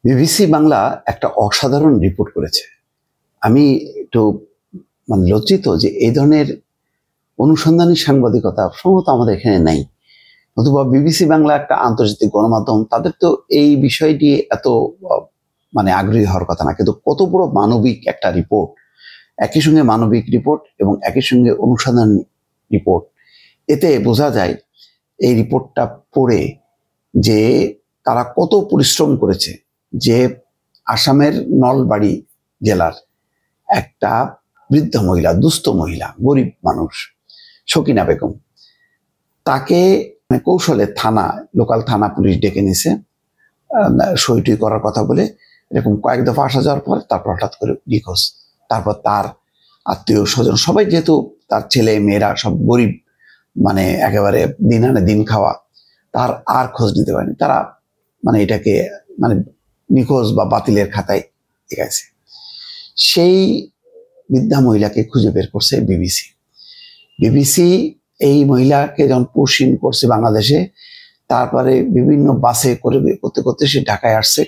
BBC Bangla একটা অসাধারণ report করেছে। আমি একটু লজ্জিত যে এই ধরনের অনুসন্ধানী সাংবাদিকতা সম্ভবত আমাদের এখানে নাই। অথবা বিবিসি বাংলা একটা আন্তর্জাতিক গণমাধ্যম, তাদের তো এই বিষয়টি এত আগ্রহী হওয়ার কথা না, কিন্তু কত বড় মানবিক একটা রিপোর্ট, একই সঙ্গে মানবিক রিপোর্ট এবং একই সঙ্গে অনুসন্ধান রিপোর্ট। এতে বোঝা যায় এই রিপোর্টটা পড়ে যে তারা কত পরিশ্রম করেছে। যে আসামের নলবাড়ি জেলার একটা বৃদ্ধ মহিলা, দুস্থ মহিলা, গরিব মানুষ সকিনা বেগম, তাকে কৌশলে লোকাল থানা পুলিশ ডেকে নিছে সইটি করার কথা বলে। এরকম কয়েক দফা আসা যাওয়ার পর তারপর হঠাৎ করে নিখোঁজ। তারপর তার আত্মীয় স্বজন সবাই, যেহেতু তার ছেলে মেয়েরা সব গরিব, একেবারে দিন আনে দিন খাওয়া, তার আর খোঁজ নিতে পারেনি। তারা এটাকে নিখোঁজ বা বাতিলের খাতায় দেখাইছে। সেই বৃদ্ধা মহিলাকে খুঁজে বের করছে বিবিসি। এই মহিলাকে যখন পুশিং করছে বাংলাদেশে, তারপরে বিভিন্ন বাসে করতে করতে সে ঢাকায় আসছে,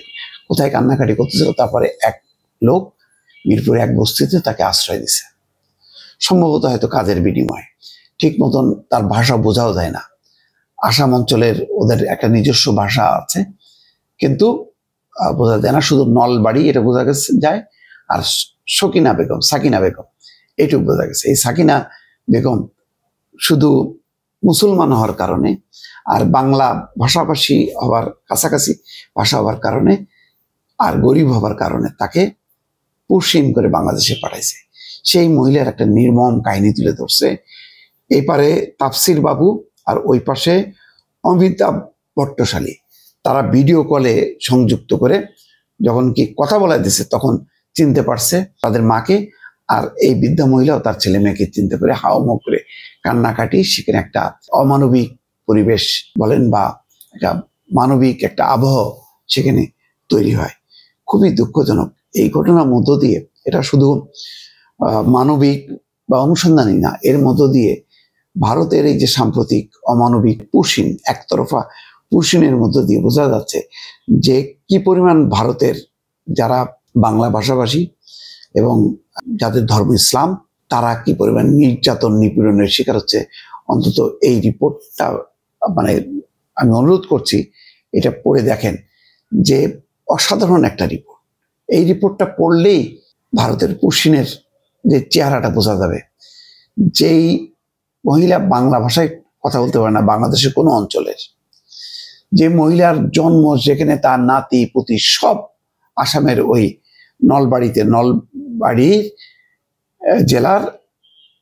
কোথায় কান্নাকাটি করতেছিল। তারপরে এক লোক মিরপুরে এক বস্তিতে তাকে আশ্রয় দিছে, সম্ভবত হয়তো কাজের বিনিময়ে। ঠিক মতন তার ভাষা বোঝাও যায় না। আসাম অঞ্চলের ওদের একটা নিজস্ব ভাষা আছে, কিন্তু বোঝা যায় না, শুধু নলবাড়ি এটা বোঝা গেছে যায়। আর সাকিনা বেগম এইটুকু বোঝা গেছে। এই সাকিনা বেগম শুধু মুসলমান হওয়ার কারণে আর বাংলা ভাষাভাষী হওয়ার, কাছাকাছি ভাষা হওয়ার কারণে আর গরিব হওয়ার কারণে তাকে পুশিং করে বাংলাদেশে পাঠাইছে। সেই মহিলার একটা নির্মম কাহিনী তুলে ধরছে। এই পারে তাফসির বাবু আর ওই পাশে অমিতাভ ভট্টশালী। তারা ভিডিও কলে সংযুক্ত করে যখন কি কথা বলা দিছে, তখন চিনতে পারছে তাদের মাকে। আর এই বৃদ্ধা মহিলাও তার ছেলে মেয়েকে চিনতে পারে, হাওয়া করে কান্নাকাটি। সেখানে একটা অমানবিক পরিবেশ বলেন বা একটা মানবিক একটা আবহ সেখানে তৈরি হয়। খুবই দুঃখজনক এই ঘটনার মধ্য দিয়ে। এটা শুধু মানবিক বা অনুসন্ধানী না, এর মধ্য দিয়ে ভারতের এই যে সাম্প্রতিক অমানবিক পুশিং, একতরফা পুশিংয়ের মধ্য দিয়ে বোঝা যাচ্ছে যে কি পরিমাণ ভারতের যারা বাংলা ভাষাভাষী এবং যাদের ধর্ম ইসলাম, তারা কি পরিমাণ নির্যাতন নিপীড়নের শিকার হচ্ছে। অন্তত এই রিপোর্টটা আমি অনুরোধ করছি, এটা পড়ে দেখেন, যে অসাধারণ একটা রিপোর্ট। এই রিপোর্টটা পড়লেই ভারতের পুশিংয়ের যে চেহারাটা বোঝা যাবে। যেই মহিলা বাংলা ভাষায় কথা বলতে পারে না বাংলাদেশের কোনো অঞ্চলের, যে মহিলার জন্ম, যেখানে তার নাতি পুতি সব আসামের ওই নলবাড়ি জেলার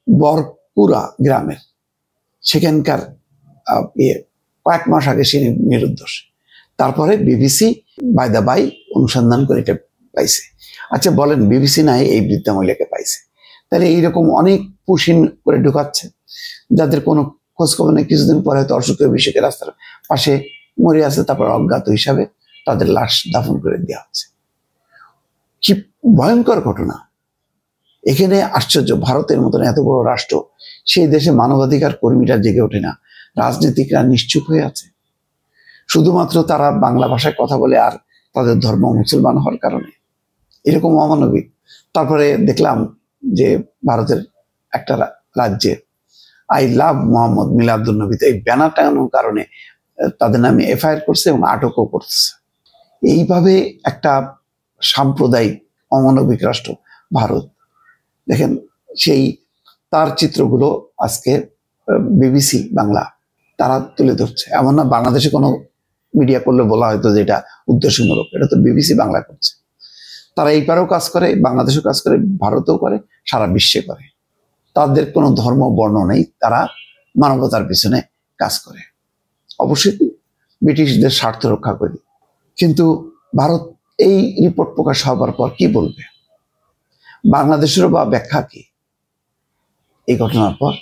বরকুড়া গ্রামের, সেখানকার কয়েক মাস আগে সে নিরুদ্দোষ। তারপরে বিবিসি বাই দা বাই অনুসন্ধান করে এটা পাইছে। আচ্ছা বলেন, বিবিসি নাই এই বৃদ্ধা মহিলাকে পাইছে, তাহলে এইরকম অনেক পুশিং করে ঢুকাচ্ছে যাদের কোনো খোঁজ খবর নেই। কিছুদিন পরে হয়তো অসুখ অভিষেকের রাস্তার পাশে মরে আছে, তারপর অজ্ঞাত হিসাবে তাদের লাশ দাফন করে দেওয়া হচ্ছে। কি ভয়ঙ্কর ঘটনা! এখানে আশ্চর্য, ভারতের মতন এত বড় রাষ্ট্র, সেই দেশে মানবাধিকার কর্মীরা জেগে ওঠে না, রাজনীতিকরা নিশ্চুপ হয়ে আছে, শুধুমাত্র তারা বাংলা ভাষায় কথা বলে আর তাদের ধর্ম মুসলমান হওয়ার কারণে। এরকম অমানবিক। তারপরে দেখলাম যে ভারতের একটা রাজ্যে আই লাভ মোহাম্মদ মিলাদুন্নবী, এই ব্যানার টাঙানোর কারণে তাদের নামে এফআইআর করছে এবং আটকও করতেছে। এইভাবে একটা সাম্প্রদায়িক অমানবিক রাষ্ট্র ভারত। দেখেন, সেই তার চিত্রগুলো আজকে বিবিসি বাংলা তারা তুলে ধরছে। এমন না বাংলাদেশে কোনো মিডিয়া করলে বলা হয়তো যে এটা উদ্দেশ্যমূলক, এটা তো বিবিসি বাংলা করছে। তারা এই পারেও কাজ করে, বাংলাদেশেও কাজ করে, ভারতেও করে, সারা বিশ্বে করে। তাদের কোনো ধর্ম বর্ণ নেই, তারা মানবতার পিছনে কাজ করে। অবশ্যই ব্রিটিশদের স্বার্থ রক্ষা করি, কিন্তু ভারত এই রিপোর্ট প্রকাশ হবার পর কি বলবে? বাংলাদেশেরও বা ব্যাখ্যা কি এই ঘটনার পর?